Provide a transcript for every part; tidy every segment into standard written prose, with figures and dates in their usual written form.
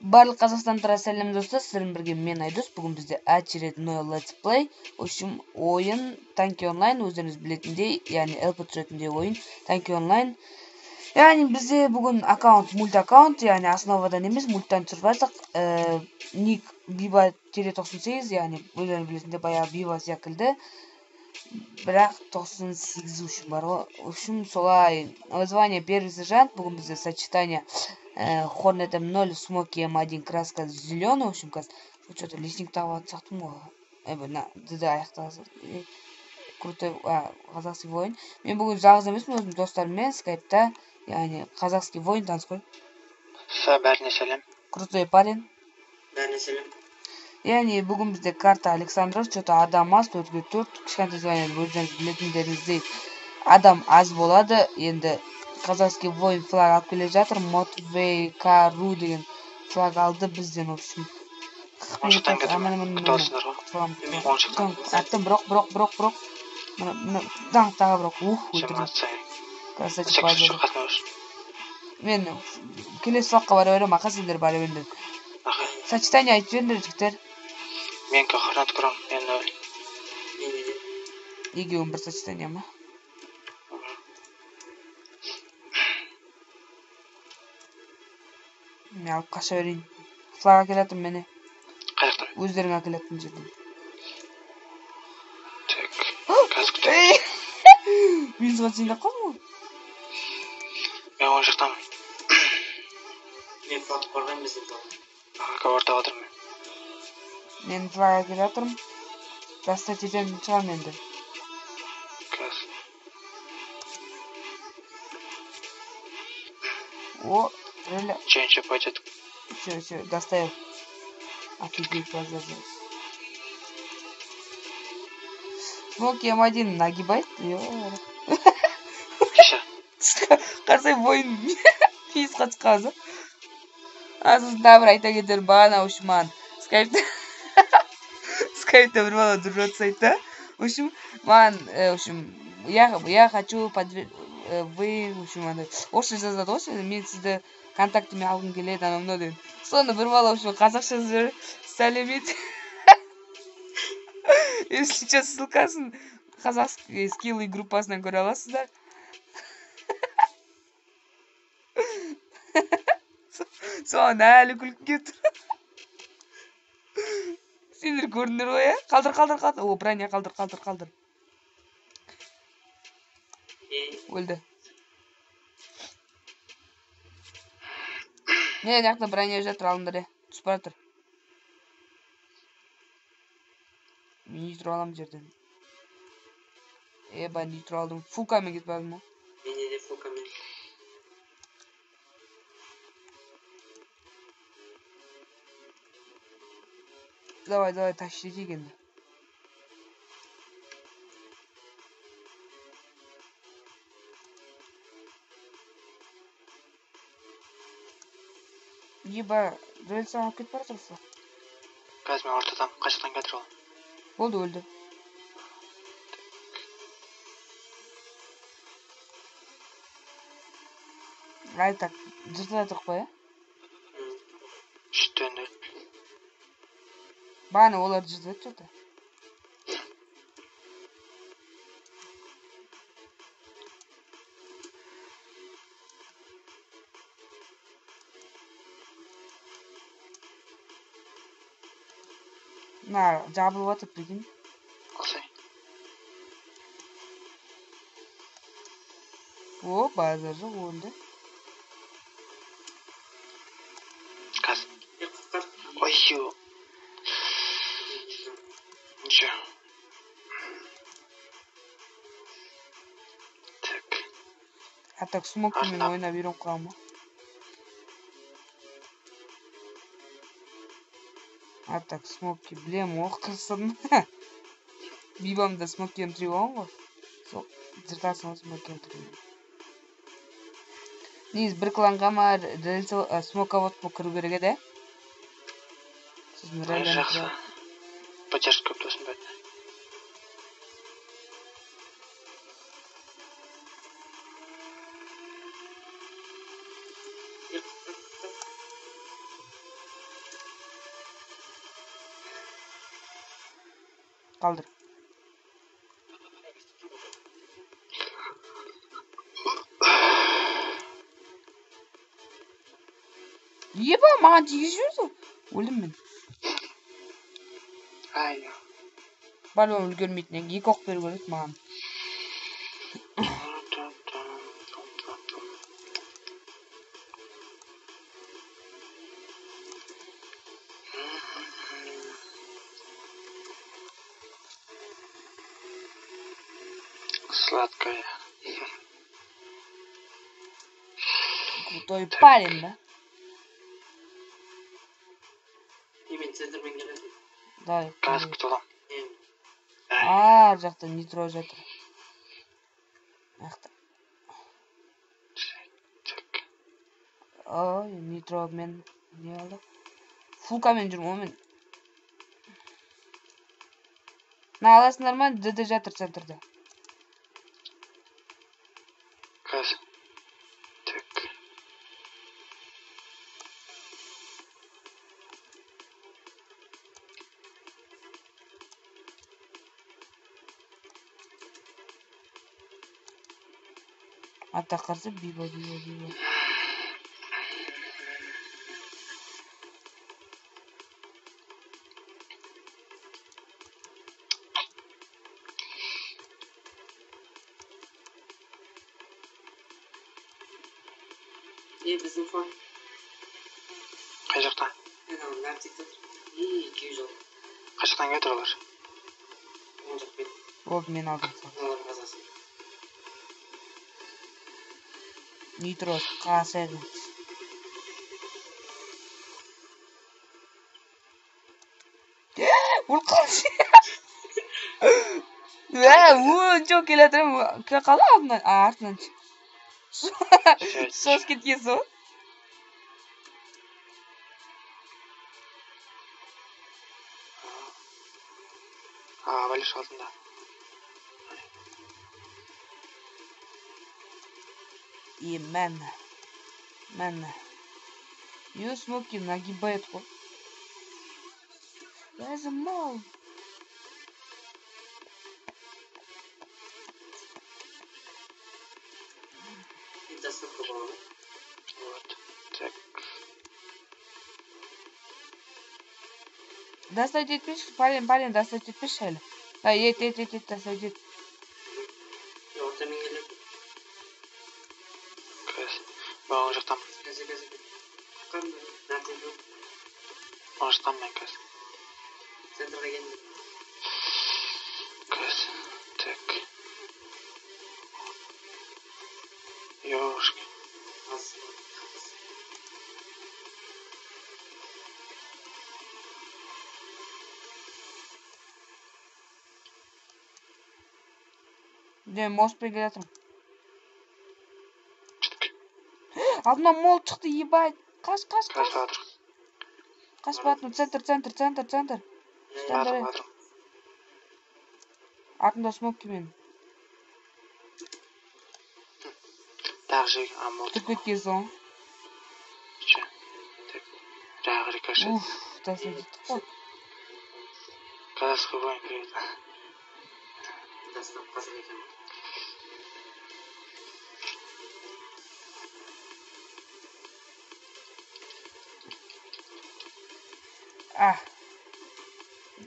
Барлық Қазақстандықтарға сәлем достар, сіздермен бірге мен Айдос. Бүгін бізде очередной Let's Play. В общем, ойын Танки онлайн, өздеріңіз білетіндей, яғни LP түсетіндей ойын Танки онлайн. Яғни бізде бүгін аккаунт, мульт аккаунт, яғни основадан емес, мульттан түсіріп жатырмық. Ник Биба 98, яғни өздеріңіз білетіндей баяғы Биба секілді. Бірақ 98 үшін бар ғой. В общем, солай. Название первый сержант. Бүгін бізде сочетание Hornet M0, Smoky M1, краска зеленый. В общем, что-то лесник того отсақтым ғой. Деді аяқтағысы. Крутой қазақский воин. Мен бүгін жалғыз емеспін, өзім достарыммен скайпта, яғни қазақский воин таныс қой. Бәріне сәлем. Крутой парень. Бәріне сәлем. Яғни бүгін бізде карта Александров, что-то адам аз, 4-4, кішкентай званияда өздеріңіз білетіндеріңіздей адам аз болады. Енді казахский воин флаг алып келе жатыр. Мотвей Кару деген флаг алды бізден. В общем, Оншықтан күтіп алсыңдар ғой. Аттым брок. Даңқ тағы брок. Өлтірдім. Красавчик базар. Мен келесі сұраққа бара берем, ақа сендер бара беріңдер. Сочетание айтып жіберіңдер жігіттер. Менікі Хорнет Кром, мен 0. Екеуің бір сочетание ма? Мен алып қаша берейін. Флаг әкелетім мені. Қаяқтан? Өздерің әкелетін жерден. Так, қазір күтеміз. Мен сұға сендер қалдың ғой? Мен оң жақтамын. Мен флаг қорған бізден талым. Ортаға отырмын. Мен флаг әкелетірім. Достать етемін шығарым енді. Қазір. О, реля. Чейнші пойдет. Все, достаю. Офигеть, базар. Смоки М1 нагибает. Кеше. Қарсай бойын пейіз қатысқазы. Асысында бір айта кетер бағана ұшыман. Скайпта бір бала жүріп жатса айтты. В общем, я хочу вы, в общем, орысша жазады ғой, мен сізді контактіме алғым келеді, анау деген. Соны бір бала, в общем, қазақша жүр, сәлемет. Если сейчас ссылкасын казахский скиллы группасынан көре аласыздар. Соған әлі күліп кетті. Сендер көрдіңдер ғой, ә? Қалдыр. О, броня қалдыр. Өлді. Не, жақта броня жатыр, алыңдар, ә? Түсіп бара тұр. Мен нитро алам жерден. Ба, нитро алдым. Фулкамен кетіп алдым ма? Менде де фулкамен. Давай, тащи деген. Еба, рельсі алып кетіп бара тұрсың. Қазір мен ортадан қашықтан кетір ол. Болды, өлді. Так, жыртыда тұрып қой, ә? Үштен Бағана оларды жыртып еді. Жабылып атып прикинь. Қалсай. О, базар жоқ, өлді. Қазір. Ой-ё. Ничего. Так. Так, смокимен ойнап үйреніп қалған ба? Так, смоки, білем, оқырсын. Бибамда смоки М3 болған ғой. Сол, жыртасың ғой смоки М3. Негіз бір кланға ма смоковод бұл кіру керек еді? Жақсы. Поддержка көп досын бәріне. қалдыр. Еба, маған тигізіп жүрсің. Өлдім мен. Ай. Балон үлгермейтін, 2 оқ беру керек маған. Сладкая. Крутой парень, да? И мен центрмен келеді. Дай. Қазір күтіп аламын. Жақта нитро жатыр. Жақта. Так. Ой, нитро мен не алды? Фулкамен жүрмін, мен. Аласыңдар ма? ДД жатыр центрда. Қазір. Так. Ата қарсы биба. Біздің фон. Қай жақтан? Мен нартик жатыр. 200 жыл. Қай жақтан кетір олар? Он жақ бет. Болды, мен алдым. Олар базасын. Нитро қасайды. Бұл қалшы. Жоқ келетірім. Қала алдынан? Артынан. Сос кеткен со? Валиш алдында. И мен. Ее смоки нагибает. Я замал. И доставка была. Вот. Так. Достать етпеш, парень, достать етпеш әлі. Ет, достать ет. Ортамен келеді. Қазір. Оң жақтан. Қазір. Қандай? Нартик жоқ. Оң жақтан мен қазір. Центрға келді. Қазір. Так. Ёшки. Де, мост пригадым. Одно мол шықты, ебать. Қаш. Қаш батым, центр. Батырым. Артында смокки мен. Тағы жек, мол. Түк кеткен соң. Так. Жағы рикошет. Достать еттік қой. Казахский воин, привет. Достап қазір екен.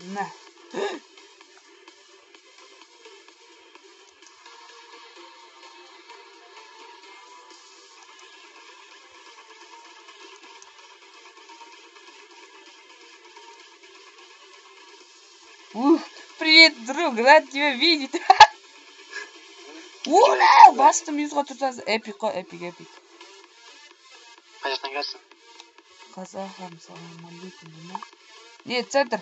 На. Привет, друг, рад тебя видеть. Ура! Бастым 100-ға тұрсаңыз. Эпик қой, эпик. Қай жақтан келсің? Қазағым, салам алейкум, деме. Не, центр.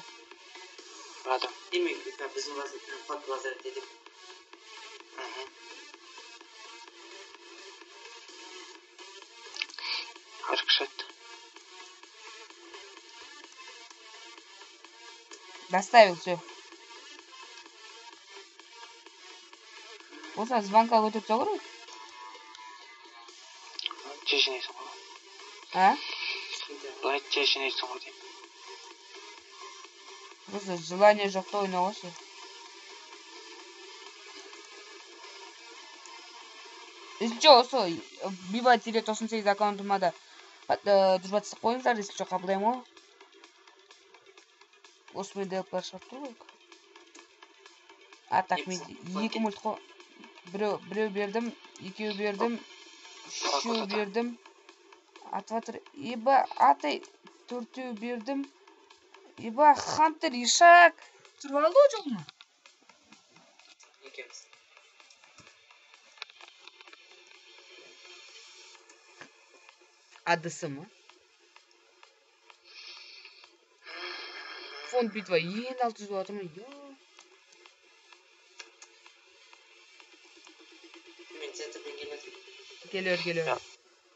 Батырым. Демек, біздің фото базар дедік. Рикошет. Доставил, все. Осыны звонка көтіп соғыр? Чешінесің ғой. Былай чешінесің ғой деймін. Просто желание жоқта ойнауға ше. Если что, осы Биба Тире 98 аккаунтыма да дружба жасап қойыңыздар, если что қабылдаймын ғой. Осымен деліп бара шығып тұр ғой. А так мен 2 мульт қой. Біреу бердім, 2 бердім, 3 бердім. Атватыр, еба атай 4 бердім. Еба Хантер Ишак. Тұрып алды ғой жолыма. Екеміз. Адысы ма? Фонд битва ең 600 болып жатыр ма? Мен центрден келеді. Келер.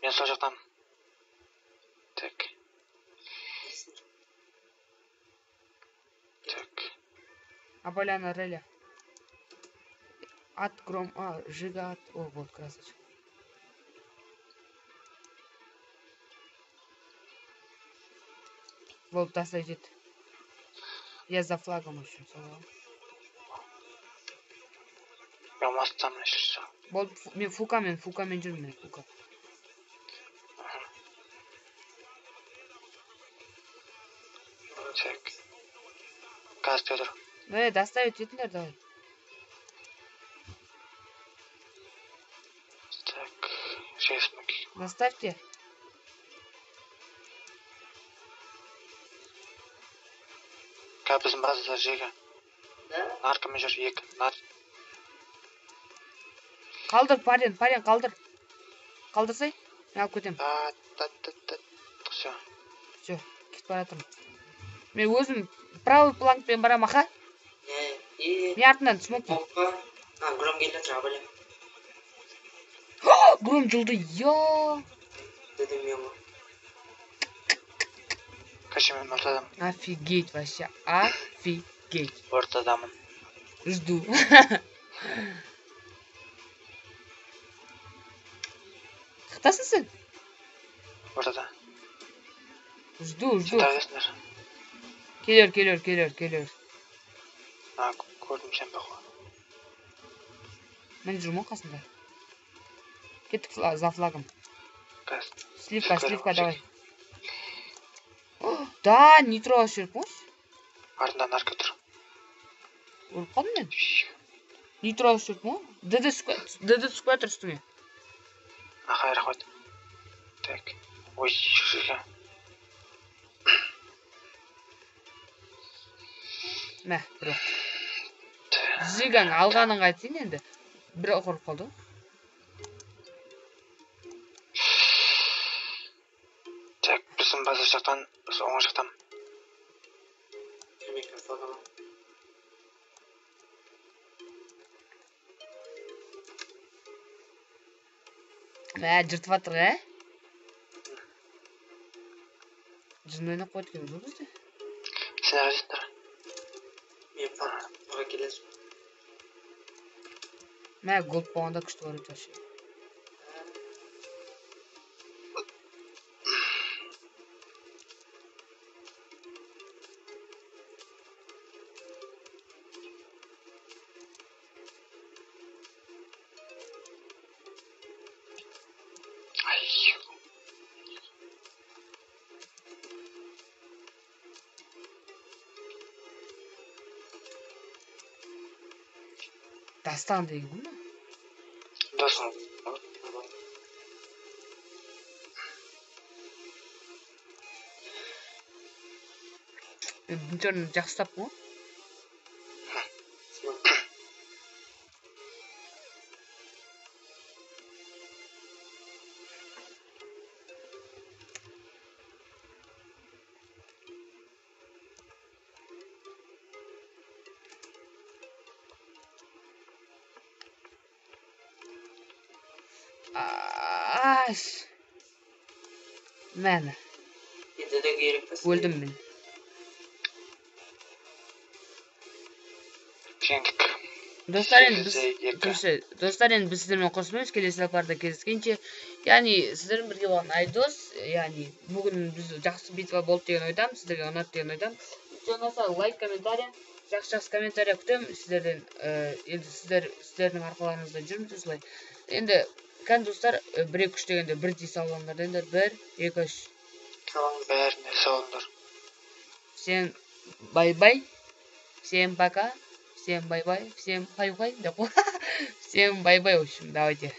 Мен сол жақтан. Так. Абаляна Реля. Ат Гром, Жига, о, вот красочка. Вот тастай жет. Я за флагом еще. Мен мастам еще. Вот мен фукамен жүрмін мен фука. Так. Газ Петр. Доставить етіңдер, давай. Так. 6 муки. Доставьте. Біздің базада жеге. Наркымен жүр 2. Қалдыр, парень, қалдыр. Қалдырсай, мен алып кетем. Все. Все, кетіп баратырмын. Мен өзім правый планкпен барам, аха? Мен артынан смокпен. Гром келді, жабылем. Гром жылды, я. Дедім мен ғой. Короче, мен ортадамын. Офигеть вообще, офигеть. Ортадамын. Жду. Қақтасың сен? Ортада. Жду. Тағесіңдер. Келер. Көрдім сен бақы. Мен жүрмін қасында. Кеттік за флагом. Газ. Сливка, давай. Да, нитро жүріп мұш? Артында нарко тұр. Ұрып қалдым мен. Нитро жүріп мұ? ДД түспей тұр үстіңе. Аха, рахмет. Так. Ой, жига. Мә, бір оқ. Жигаң алғанын қайтсың енді. Бір оқ ұрып қалды. Так, біздің база жақтан, біз оң жақтан. Мен флагам. Мә, жыртып атыр, ә? Жын ойнап қойды екен, бұл бізде? Сен әресіңдер. Мен флагға келесің. Мә, голд болғанда күшті бар өте вообще. Дастан деген бұл ма? Досың. Бұншарын жақсы таппын ғой? Аш. Мәні. Дедеге керек пес. Өлдім мен. Жеңдік. Достар, енді біз сіздермен қосылмаймыз. Келесі сапарда кездескенше. Яғни, сіздермен бірге болған Айдос. Яғни, бүгін біз жақсы битва болды деген ойдам. Сіздерге ұнады деген ойдам. Ұнаса лайк, комментария. Жақсы комментария күтем. Сіздерден, енді сіздердің арқаларыңызда жүрміз осылай. Енді Кән достар, 1-2 3 дегенде 1 дей салғандар деңдер. 1 2 3. Саламыз. Бәріне сау болыңдар. Всем бай-бай. Всем пока. Всем бай-бай. Всем хай-хай. Всем бай-бай, в общем, давайте.